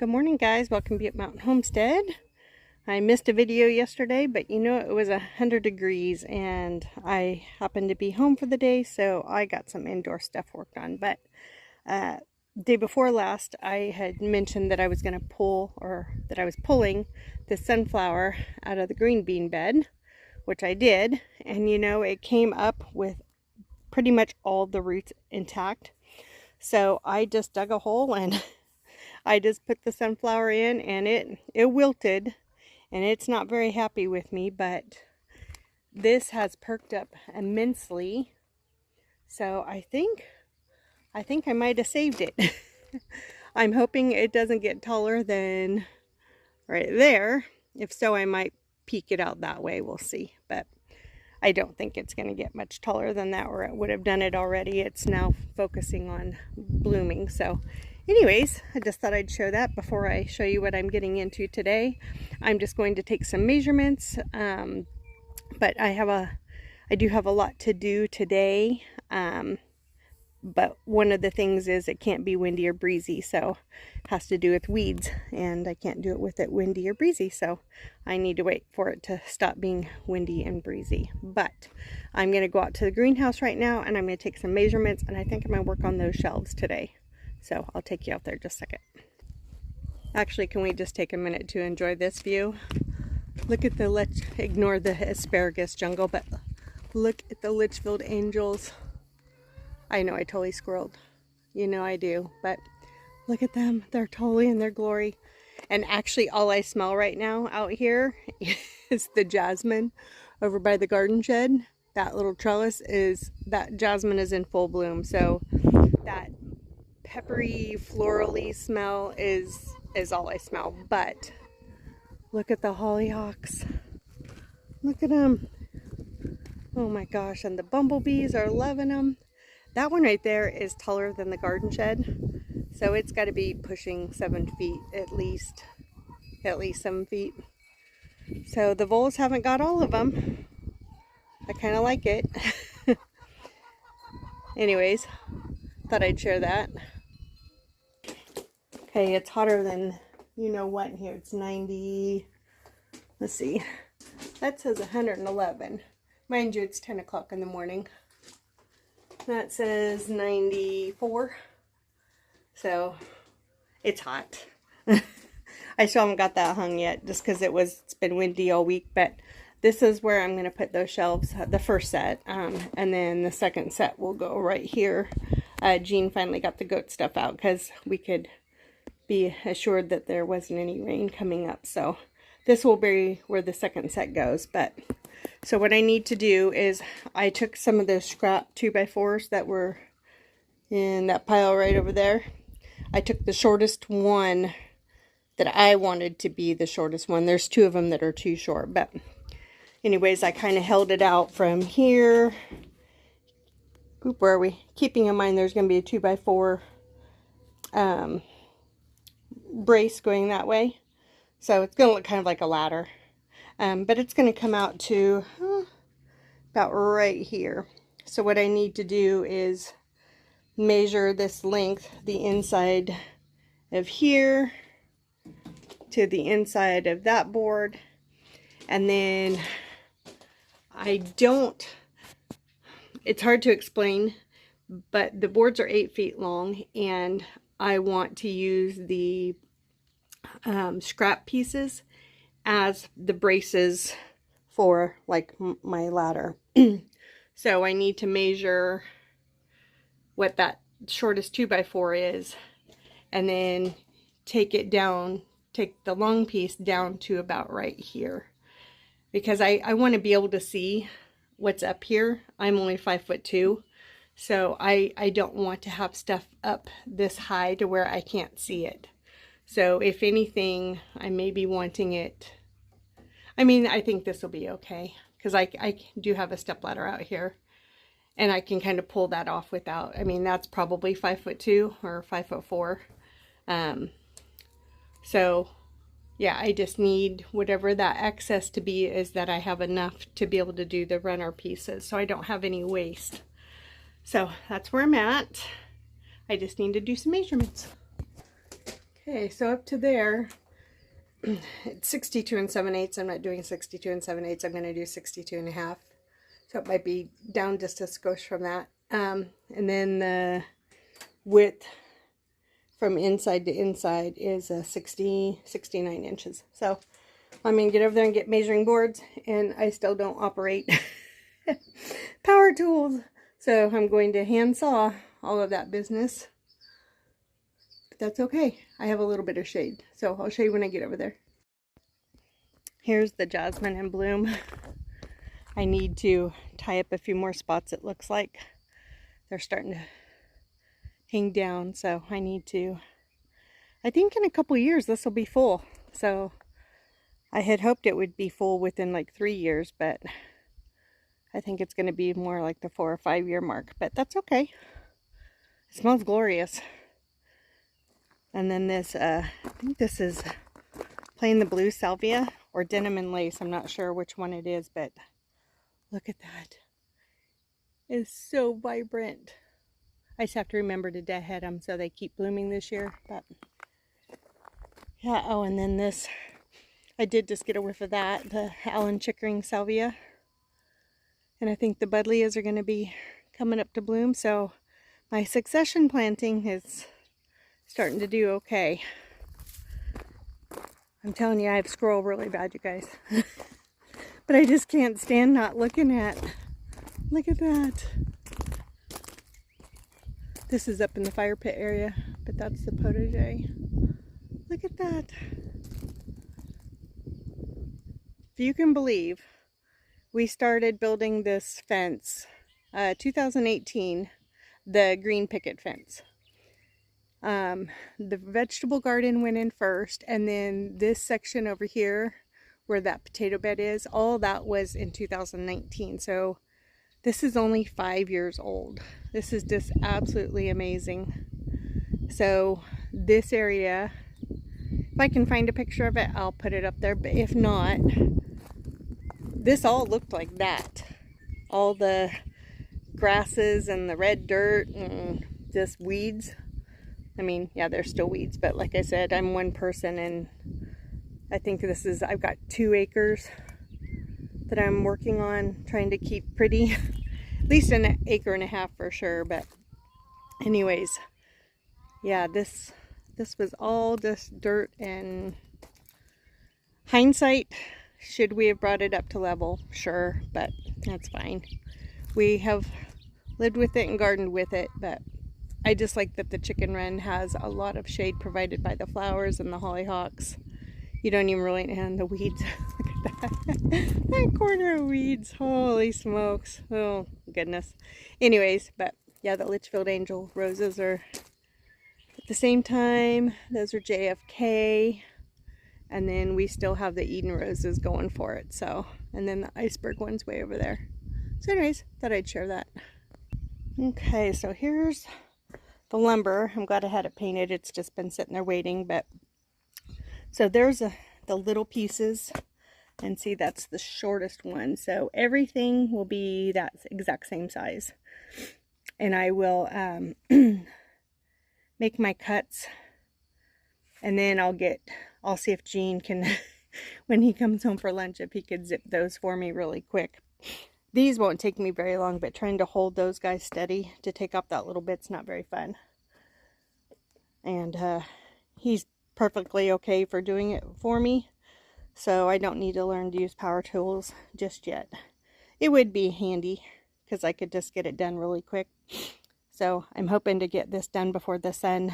Good morning, guys. Welcome to Butte Mountain Homestead. I missed a video yesterday, but you know, it was 100 degrees and I happened to be home for the day, so I got some indoor stuff worked on. But day before last, I had mentioned that I was going to pull, or that I was pulling the sunflower out of the green bean bed, which I did. And you know, it came up with pretty much all the roots intact. So I just dug a hole and I just put the sunflower in, and it wilted, and it's not very happy with me, but this has perked up immensely. So I think I might have saved it. I'm hoping it doesn't get taller than right there. If so, I might peek it out that way. We'll see. But I don't think it's going to get much taller than that, or it would have done it already. It's now focusing on blooming. So anyways, I just thought I'd show that before I show you what I'm getting into today. I'm just going to take some measurements, but I do have a lot to do today. But one of the things is it can't be windy or breezy, so it has to do with weeds, and I can't do it with it windy or breezy, so I need to wait for it to stop being windy and breezy. But I'm going to go out to the greenhouse right now, and I'm going to take some measurements, and I think I'm going to work on those shelves today. So I'll take you out there just a second. Actually, can we just take a minute to enjoy this view? Look at ignore the asparagus jungle, but look at the Litchfield angels. I know I totally squirreled. You know I do, but look at them. They're totally in their glory. And actually, all I smell right now out here is the jasmine over by the garden shed. That little trellis that jasmine is in full bloom. So that peppery, florally smell is all I smell. But look at the hollyhocks. Look at them. Oh my gosh, and the bumblebees are loving them. That one right there is taller than the garden shed, so it's got to be pushing 7 feet at least 7 feet. So the voles haven't got all of them. I kind of like it. Anyways, thought I'd share that. Okay, it's hotter than you know what in here. It's 90. Let's see. That says 111. Mind you, it's 10 o'clock in the morning. That says 94. So it's hot. I still haven't got that hung yet just because it's been windy all week. But this is where I'm going to put those shelves, the first set. And then the second set will go right here. Jean finally got the goat stuff out because we could be assured that there wasn't any rain coming up. So this will be where the second set goes. But so what I need to do is I took some of those scrap 2x4s that were in that pile right over there. I took the shortest one that I wanted to be the shortest one. There's two of them that are too short. But anyways, I kind of held it out from here. Oop, where are we? Keeping in mind there's going to be a 2x4 brace going that way. So it's going to look kind of like a ladder. But it's going to come out to about right here. So what I need to do is measure this length, the inside of here to the inside of that board. And then it's hard to explain, but the boards are 8 feet long, and I want to use the scrap pieces as the braces for like my ladder. So I need to measure what that shortest 2x4 is, and then take the long piece down to about right here, because I want to be able to see what's up here. I'm only 5'2", so I don't want to have stuff up this high to where I can't see it. So if anything, I may be wanting it. I mean, I think this will be okay, because I do have a stepladder out here, and I can kind of pull that off without. I mean, that's probably 5'2" or 5'4". So yeah, I just need whatever that excess to be is, that I have enough to be able to do the runner pieces, so I don't have any waste. So that's where I'm at. I just need to do some measurements. Okay, so up to there, it's 62 and 7/8. I'm not doing 62 and 7/8. I'm going to do 62 and a half. So it might be down just a skosh from that. And then the width from inside to inside is 69 inches. So I'm going to get over there and get measuring boards, and I still don't operate power tools. So I'm going to hand saw all of that business. But that's okay. I have a little bit of shade. So I'll show you when I get over there. Here's the jasmine in bloom. I need to tie up a few more spots, it looks like. They're starting to hang down, so I need to, I think in a couple years this will be full. So I had hoped it would be full within like 3 years, but I think it's going to be more like the 4 or 5 year mark, but that's okay. It smells glorious. And then this, I think this is plain the blue salvia or denim and lace. I'm not sure which one it is, but look at that. It's so vibrant. I just have to remember to deadhead them so they keep blooming this year. But yeah, oh, and then this, I did just get a whiff of that, the Allen Chickering salvia. And I think the buddleias are going to be coming up to bloom. So my succession planting is starting to do okay. I'm telling you, I have squirrel really bad, you guys. But I just can't stand not looking at. Look at that. This is up in the fire pit area, but that's the potager. Look at that. If you can believe, we started building this fence 2018, the green picket fence. The vegetable garden went in first, and then this section over here where that potato bed is, all that was in 2019. So this is only 5 years old. This is just absolutely amazing. So this area, if I can find a picture of it, I'll put it up there. But if not, this all looked like that. All the grasses and the red dirt and just weeds. I mean, yeah, there's still weeds, but like I said, I'm one person, and I think this is, I've got 2 acres that I'm working on trying to keep pretty. At least an acre and a half for sure. But anyways, yeah, this was all just dirt, and hindsight, should we have brought it up to level? Sure, but that's fine. We have lived with it and gardened with it, but I just like that the chicken run has a lot of shade provided by the flowers and the hollyhocks. You don't even really, and the weeds. Look at that. That corner of weeds. Holy smokes. Oh, goodness. Anyways, but yeah, the Litchfield Angel roses are at the same time. Those are JFK. And then we still have the Eden roses going for it. So, and then the iceberg one's way over there. So anyways, thought I'd share that. Okay, so here's the lumber. I'm glad I had it painted. It's just been sitting there waiting. But so there's the little pieces, and see, that's the shortest one. So everything will be that exact same size, and I will make my cuts, and then I'll see if Gene can when he comes home for lunch, if he could zip those for me really quick. These won't take me very long, but trying to hold those guys steady to take off that little bit's not very fun. And he's perfectly okay for doing it for me, so I don't need to learn to use power tools just yet. It would be handy because I could just get it done really quick. So I'm hoping to get this done before the sun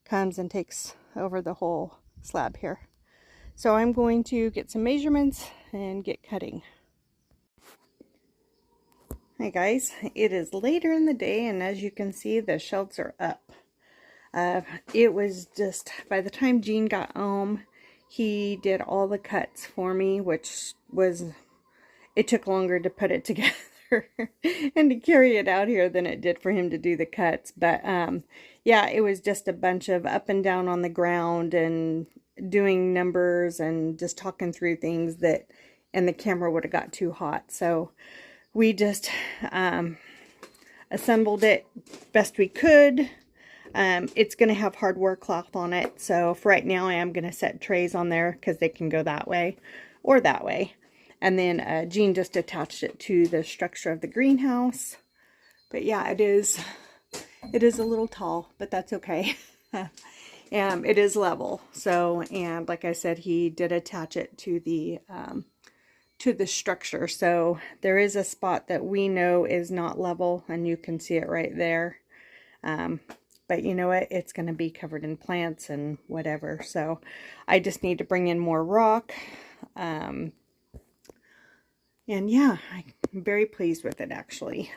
comes and takes over the whole slab here. So I'm going to get some measurements and get cutting. Hi guys, it is later in the day, and as you can see, the shelves are up. It was just, by the time Gene got home, he did all the cuts for me, which was, it took longer to put it together and to carry it out here than it did for him to do the cuts. But yeah, it was just a bunch of up and down on the ground and doing numbers and just talking through things that, and the camera would have got too hot. So we just assembled it best we could. It's going to have hardware cloth on it. So for right now, I am going to set trays on there because they can go that way or that way. And then Jean just attached it to the structure of the greenhouse. But yeah, it is a little tall, but that's okay. It is level. So, and like I said, he did attach it to the structure. So there is a spot that we know is not level, and you can see it right there. But you know what? It's going to be covered in plants and whatever. So I just need to bring in more rock. And yeah, I'm very pleased with it, actually.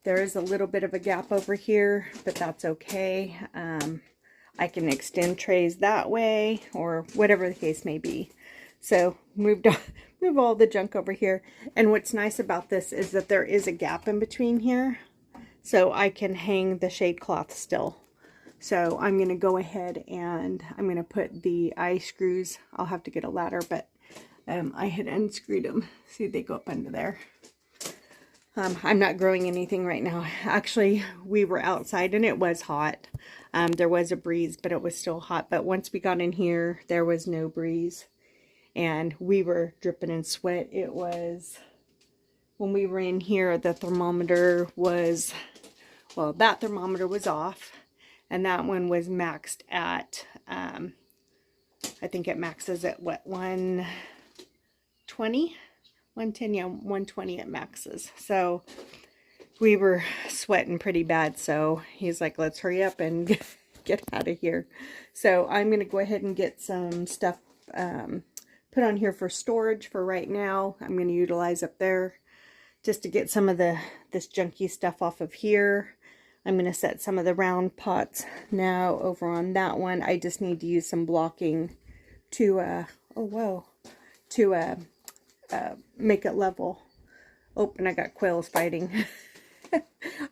There is a little bit of a gap over here, but that's okay. I can extend trays that way or whatever the case may be. So move all the junk over here. And what's nice about this is that there is a gap in between here. So I can hang the shade cloth still. So I'm going to go ahead and I'm going to put the eye screws. I'll have to get a ladder, but I had unscrewed them. See, they go up under there. I'm not growing anything right now. Actually, we were outside and it was hot. There was a breeze, but it was still hot. But once we got in here, there was no breeze. And we were dripping in sweat. It was, when we were in here, the thermometer was, well, that thermometer was off. And that one was maxed at, I think it maxes at what, 120? 110, yeah, 120 it maxes. So we were sweating pretty bad. So he's like, let's hurry up and get out of here. So I'm going to go ahead and get some stuff put on here for storage for right now. I'm going to utilize up there just to get some of this junky stuff off of here. I'm going to set some of the round pots now over on that one. I just need to use some blocking to, make it level. Oh, and I got quails fighting.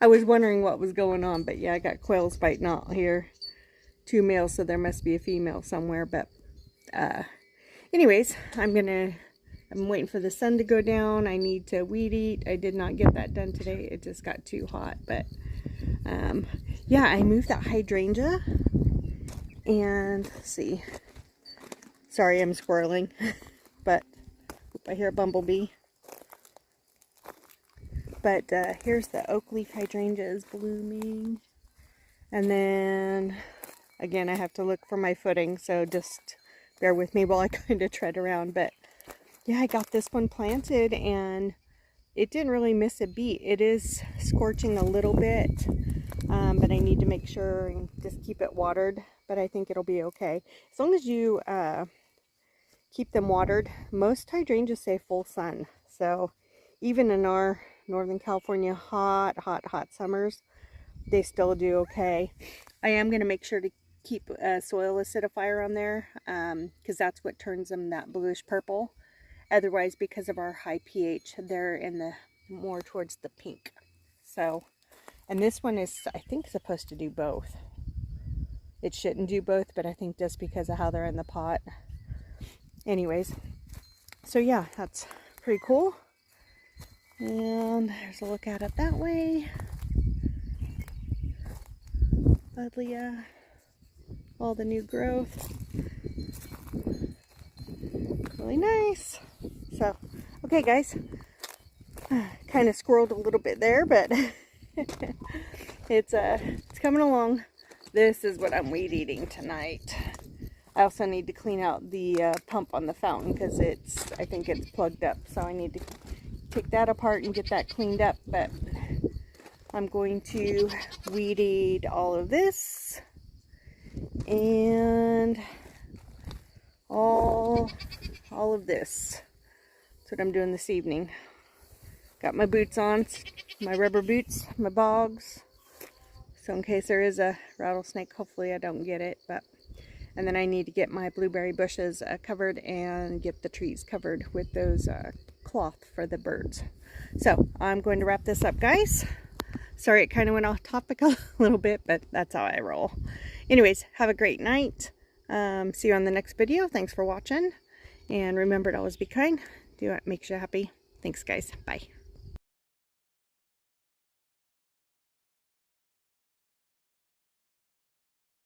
I was wondering what was going on, but yeah, I got quails fighting out here. 2 males, so there must be a female somewhere, but anyways, I'm waiting for the sun to go down. I need to weed eat. I did not get that done today. It just got too hot, but yeah, I moved that hydrangea, and let's see. Sorry, I'm squirreling, but I hear a bumblebee. But here's the oak leaf hydrangea is blooming. And then, again, I have to look for my footing, so just bear with me while I kind of tread around. But yeah, I got this one planted, and it didn't really miss a beat. It is scorching a little bit, but I need to make sure and just keep it watered. But I think it'll be okay. As long as you keep them watered. Most hydrangeas say full sun. So even in our Northern California hot summers, they still do okay. I am going to make sure to keep a soil acidifier on there because that's what turns them that bluish purple. Otherwise, because of our high pH, they're in the more towards the pink. So, and this one is, I think, supposed to do both. It shouldn't do both, but I think just because of how they're in the pot. Anyways, so yeah, that's pretty cool. And there's a look at it that way. Buddleia, all the new growth. Really nice. So, okay guys, kind of squirreled a little bit there, but it's coming along. This is what I'm weed eating tonight. I also need to clean out the pump on the fountain because I think it's plugged up. So I need to take that apart and get that cleaned up. But I'm going to weed eat all of this and all of this. That's what I'm doing this evening. Got my boots on, my rubber boots, my bogs. So in case there is a rattlesnake, hopefully I don't get it. And then I need to get my blueberry bushes covered and get the trees covered with those cloth for the birds. So I'm going to wrap this up, guys. Sorry, it kind of went off topic a little bit, but that's how I roll. Anyways, have a great night. See you on the next video. Thanks for watching. And remember to always be kind. Do what makes you happy. Thanks, guys. Bye.